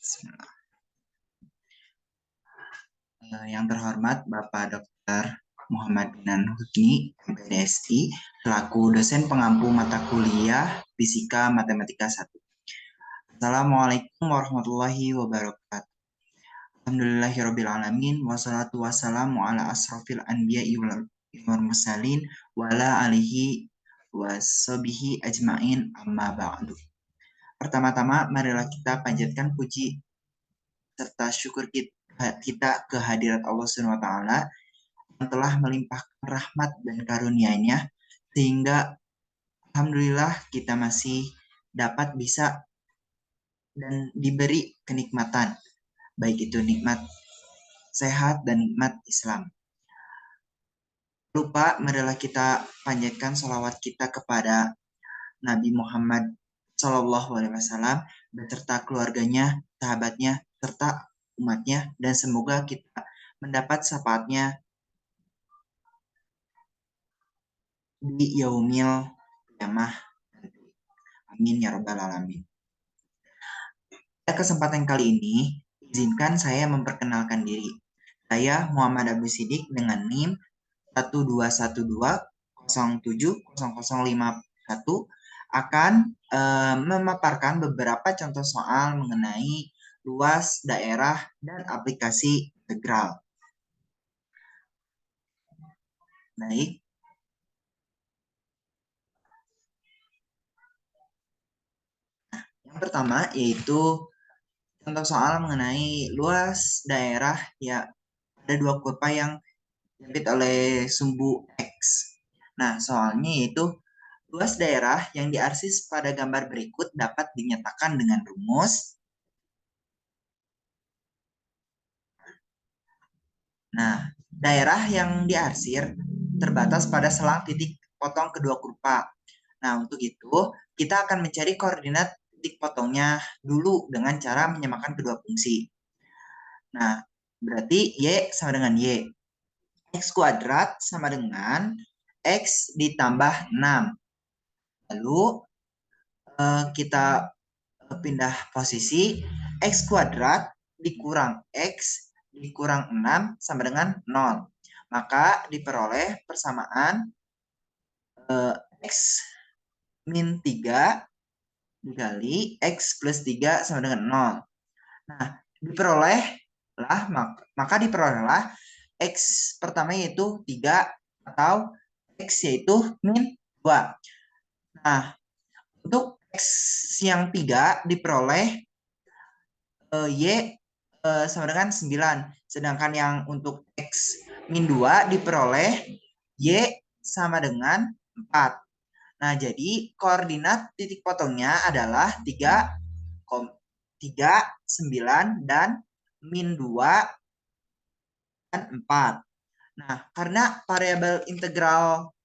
Bismillah. Yang terhormat Bapak Dr. Muhammad Binan Husni, MPDSI, selaku dosen pengampu mata kuliah Fisika Matematika 1. Assalamualaikum warahmatullahi wabarakatuh. Alhamdulillahirrabbilalamin, wassalatu wassalamu ala asrafil anbiya'i wal mursalin, wa ala alihi washabihi ajmain, amma ba'du. Pertama-tama, marilah kita panjatkan puji serta syukur kita kehadirat Allah Subhanahu wa taala yang telah melimpahkan rahmat dan karunia-Nya sehingga alhamdulillah kita masih dapat bisa dan diberi kenikmatan, baik itu nikmat sehat dan nikmat Islam. Lupa, marilah kita panjatkan sholawat kita kepada Nabi Muhammad SAW beserta keluarganya, sahabatnya, serta umatnya, dan semoga kita mendapat syafaatnya di yaumil qiyamah. Amin ya rabbal alamin. Pada kesempatan kali ini, izinkan saya memperkenalkan diri. Saya Muhammad Abu Sidik dengan NIM 12120700051 akan memaparkan beberapa contoh soal mengenai luas daerah dan aplikasi integral. Baik. Yang pertama yaitu contoh soal mengenai luas daerah, ya ada dua kurva yang diapit oleh sumbu X. Nah, soalnya yaitu luas daerah yang diarsis pada gambar berikut dapat dinyatakan dengan rumus. Nah, daerah yang diarsir terbatas pada selang titik potong kedua kurva. Nah, untuk itu kita akan mencari koordinat titik potongnya dulu dengan cara menyamakan kedua fungsi. Nah, berarti Y sama dengan Y. X kuadrat sama dengan X ditambah 6. Lalu kita pindah posisi, X kuadrat dikurang X dikurang 6 sama dengan 0. Maka diperoleh persamaan X min 3 dikali X plus 3 sama dengan 0. Nah, maka diperolehlah X pertama yaitu 3 atau X yaitu min 2. Nah, untuk X yang 3 diperoleh Y sama dengan 9. Sedangkan yang untuk X min 2 diperoleh Y sama dengan 4. Nah, jadi koordinat titik potongnya adalah 3, 9, dan min 2 dan 4. Nah, karena variabel integral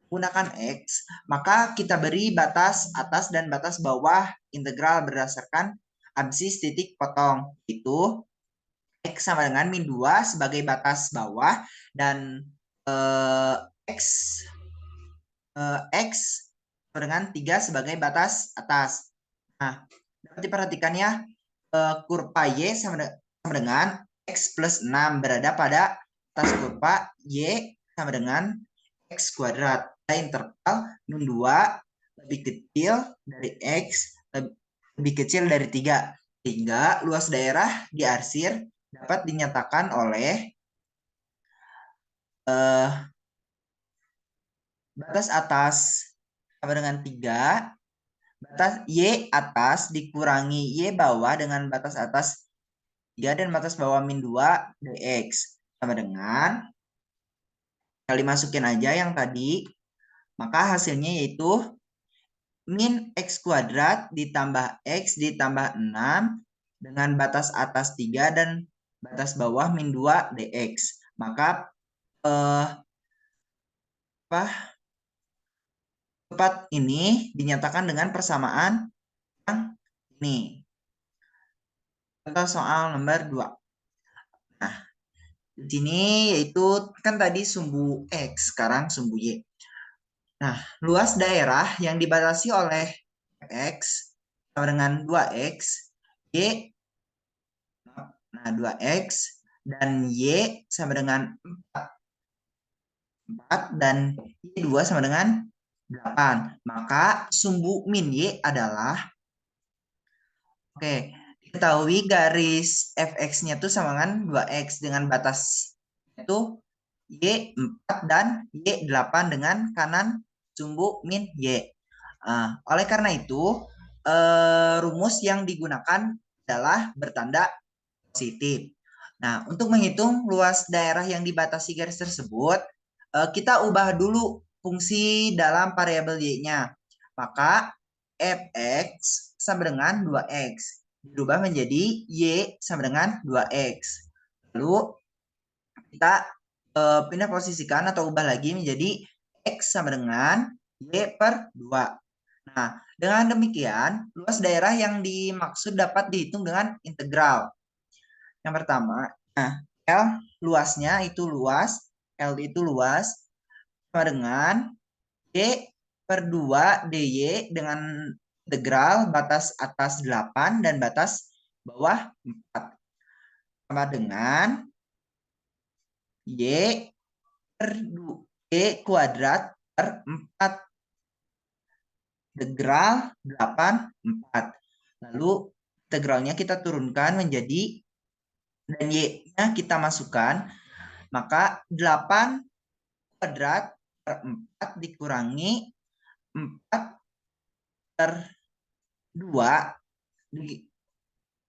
menggunakan X, maka kita beri batas atas dan batas bawah integral berdasarkan absis titik potong. Itu X sama dengan min 2 sebagai batas bawah dan X sama dengan 3 sebagai batas atas. Nah, dapat diperhatikan ya, kurva Y sama dengan X plus 6 berada pada atas kurva Y sama dengan X kuadrat. Interval min 2 lebih kecil dari X lebih kecil dari 3. Sehingga luas daerah diarsir dapat dinyatakan oleh batas atas sama dengan 3, batas Y atas dikurangi Y bawah dengan batas atas 3 dan batas bawah min 2 dx sama dengan, kali masukin aja yang tadi, maka hasilnya yaitu min X kuadrat ditambah X ditambah 6 dengan batas atas 3 dan batas bawah min 2 dx. Maka tempat ini dinyatakan dengan persamaan yang ini. Contoh soal nomor 2. Nah, di sini yaitu kan tadi sumbu X, sekarang sumbu Y. Nah, luas daerah yang dibatasi oleh X sama dengan 2X, Y Nah, 2X dan Y sama dengan 4 dan Y2 sama dengan 8. Maka sumbu min Y adalah, oke, diketahui garis fx-nya itu sama dengan 2X dengan batas itu Y4 dan Y8 dengan kanan sumbu min Y. Oleh karena itu, rumus yang digunakan adalah bertanda positif. Nah, untuk menghitung luas daerah yang dibatasi garis tersebut, kita ubah dulu fungsi dalam variabel Y-nya. Maka fx sama dengan 2x. Dirubah menjadi Y sama dengan 2x. Lalu kita pindah posisikan atau ubah lagi menjadi X sama dengan Y per 2. Nah, dengan demikian, luas daerah yang dimaksud dapat dihitung dengan integral. Yang pertama, L luasnya itu luas, L itu luas, sama dengan Y per 2 DY dengan integral batas atas 8 dan batas bawah 4. Sama dengan Y per 2, Y kuadrat per 4 integral 8, 4. Lalu integralnya kita turunkan menjadi, dan Y-nya kita masukkan, maka 8 kuadrat per 4 dikurangi 4 per 2,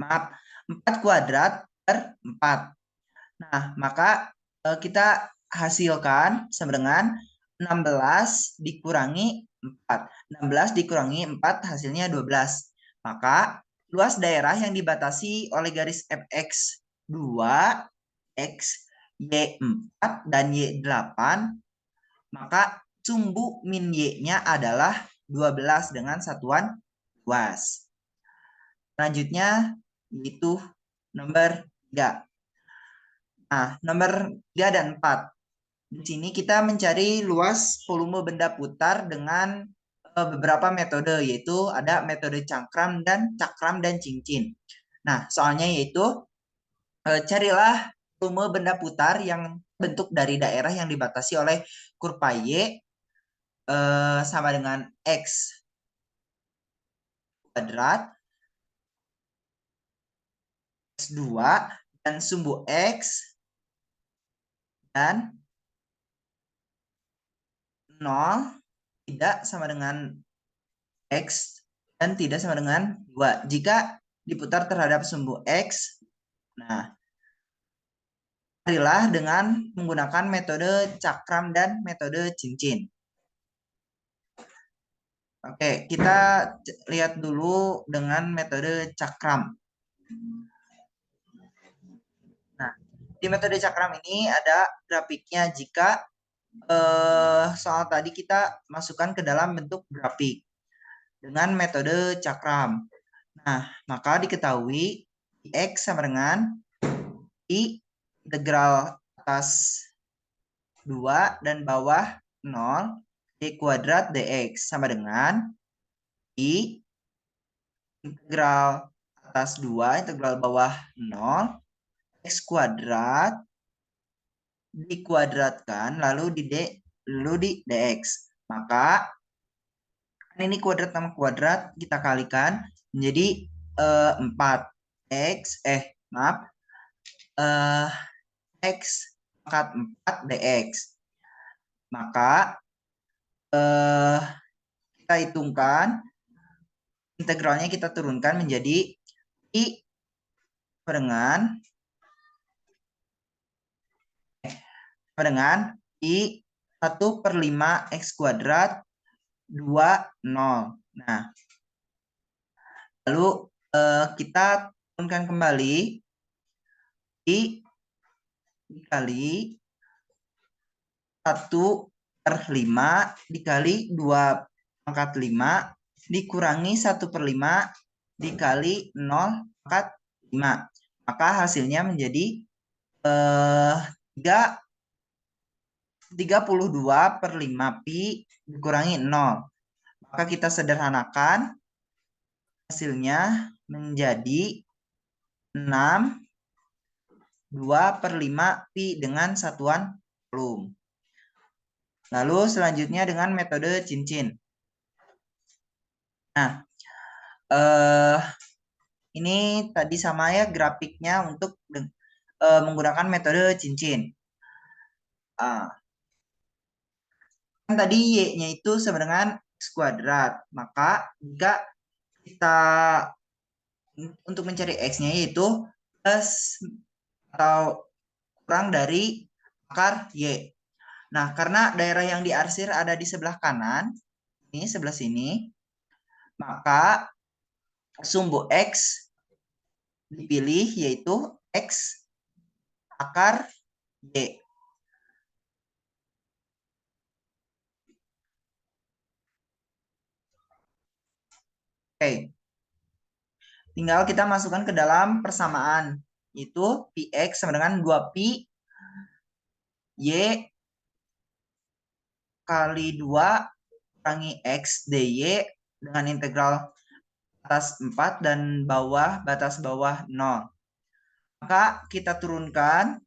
maaf, 4 kuadrat per 4. Nah, maka kita hasilkan sama dengan 16 dikurangi 4. 16 dikurangi 4 hasilnya 12. Maka luas daerah yang dibatasi oleh garis fx 2, x, y4, dan y8, maka sumbu min y-nya adalah 12 dengan satuan luas. Selanjutnya itu nomor 3. Nah, nomor 3 dan 4. Di sini kita mencari luas volume benda putar dengan beberapa metode, yaitu ada metode cakram dan cincin. Nah, soalnya yaitu carilah volume benda putar yang bentuk dari daerah yang dibatasi oleh kurva Y sama dengan X kuadrat, X2, dan sumbu X dan 0 tidak sama dengan X dan tidak sama dengan 2 jika diputar terhadap sumbu X. Nah, carilah dengan menggunakan metode cakram dan metode cincin. Oke, kita lihat dulu dengan metode cakram. Nah, di metode cakram ini ada grafiknya jika soal tadi kita masukkan ke dalam bentuk grafik dengan metode cakram. Nah, maka diketahui X sama dengan I integral atas 2 dan bawah 0 D kuadrat dx sama dengan I integral atas 2 integral bawah 0 X kuadrat dikuadratkan lalu di dx. Maka ini kuadrat sama kuadrat kita kalikan menjadi 4 X X pangkat 4 dx. Maka kita hitungkan integralnya, kita turunkan menjadi I dengan I 1/5 X kuadrat 20. Nah, lalu kita turunkan kembali I dikali 1/5 dikali 2 pangkat 5 dikurangi 1/5 dikali 0 pangkat 5. Maka hasilnya menjadi 32/5 pi dikurangi 0. Maka kita sederhanakan hasilnya menjadi 6 2/5 pi dengan satuan volume. Lalu selanjutnya dengan metode cincin. Nah, ini tadi sama ya grafiknya untuk menggunakan metode cincin. Kan tadi Y-nya itu sama dengan X kuadrat. Maka jika kita untuk mencari X-nya yaitu plus atau kurang dari akar Y. Nah, karena daerah yang diarsir ada di sebelah kanan, ini sebelah sini, maka sumbu X dipilih yaitu X akar Y. Oke. Tinggal kita masukkan ke dalam persamaan. Itu Px sama dengan 2pi Y kali 2 kurangi X dy dengan integral atas 4 dan batas bawah 0. Maka kita turunkan.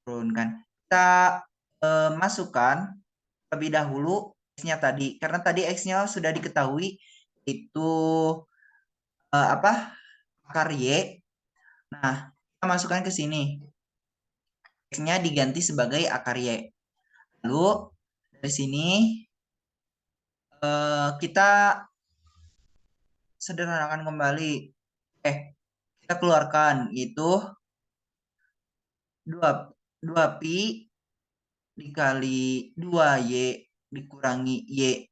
Kita masukkan terlebih dahulu X-nya tadi. Karena tadi X-nya sudah diketahui itu akar Y. Nah, kita masukkan ke sini. X-nya diganti sebagai akar Y. Lalu dari sini kita sederhanakan kembali. Kita keluarkan itu 2 pi dikali 2y dikurangi y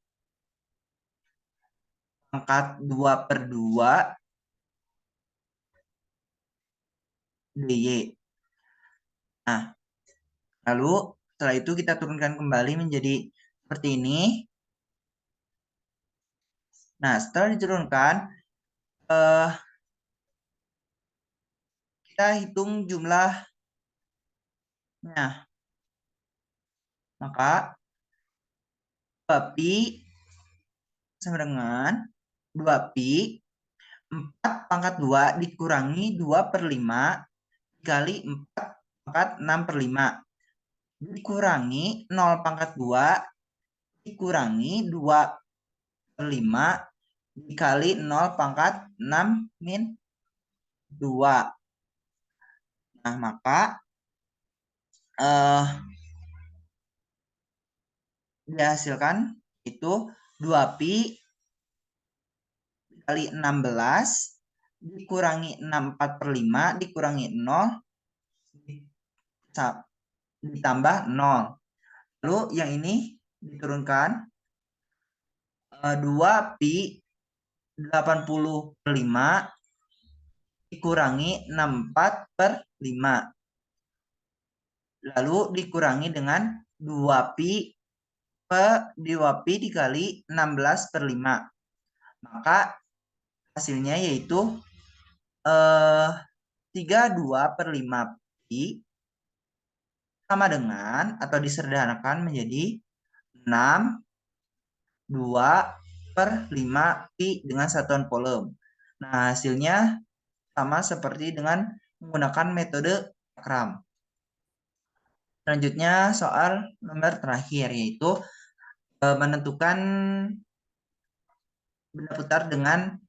pangkat 2/2 dy. Nah, lalu setelah itu kita turunkan kembali menjadi seperti ini. Nah, setelah diturunkan, kita hitung jumlahnya. Maka 2pi sama dengan 2pi 4 pangkat 2 dikurangi 2/5 dikali 4 pangkat 6/5 dikurangi 0 pangkat 2 dikurangi 2/5 dikali 0 pangkat 6 min 2. Nah, maka dihasilkan itu 2pi dikali 16 dikurangi 6/4/5 dikurangi 0 ditambah 0. Lalu yang ini diturunkan 2pi 80/5 dikurangi 64/5. Lalu dikurangi dengan 2pi dikali 16/5. Maka hasilnya yaitu 32/5 pi sama dengan atau disederhanakan menjadi 62/5 pi dengan satuan volume. Nah, hasilnya sama seperti dengan menggunakan metode cakram. Selanjutnya soal nomor terakhir yaitu menentukan benda putar dengan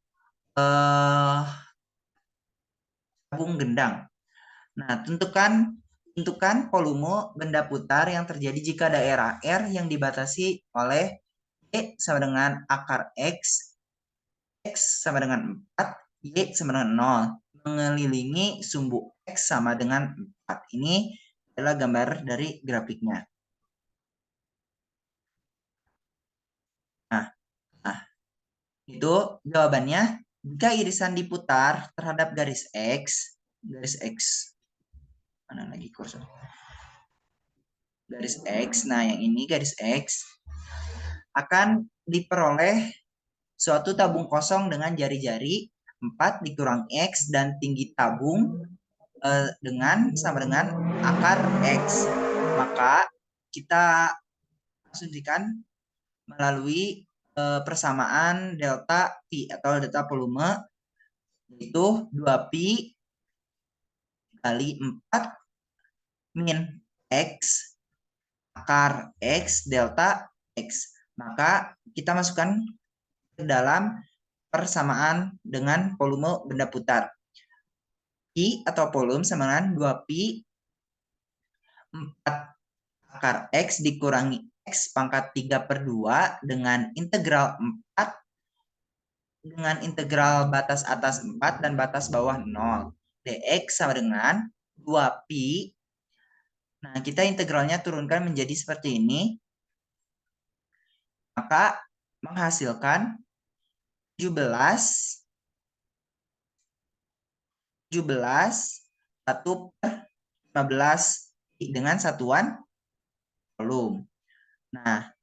tabung gendang. Nah, tentukan volume benda putar yang terjadi jika daerah R yang dibatasi oleh Y sama dengan akar X sama dengan 4, Y sama dengan 0, mengelilingi sumbu X sama dengan 4. Ini adalah gambar dari grafiknya. Nah, itu jawabannya. Jika irisan diputar terhadap garis X, mana lagi kursor? Garis X, nah yang ini garis X, akan diperoleh suatu tabung kosong dengan jari-jari 4 dikurang X dan tinggi tabung sama dengan akar X. Maka kita asumsikan melalui persamaan delta P atau delta volume, yaitu 2pi kali 4 min X akar X delta X. Maka kita masukkan ke dalam persamaan dengan volume benda putar. Pi atau volume sama dengan 2pi 4 akar X dikurangi X pangkat 3/2 dengan integral 4 dengan integral batas atas 4 dan batas bawah 0. dx sama dengan 2pi. Nah, kita integralnya turunkan menjadi seperti ini. Maka menghasilkan 17 1/15 dengan satuan volume. Nah,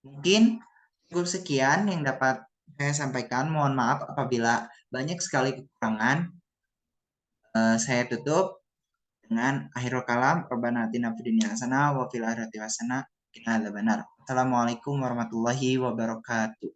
mungkin cukup sekian yang dapat saya sampaikan. Mohon maaf apabila banyak sekali kekurangan. Saya tutup dengan akhirul kalam. Rabbana atina fid dunya hasanah wa fil akhirati hasanah wa qina adzabannar. Assalamualaikum warahmatullahi wabarakatuh.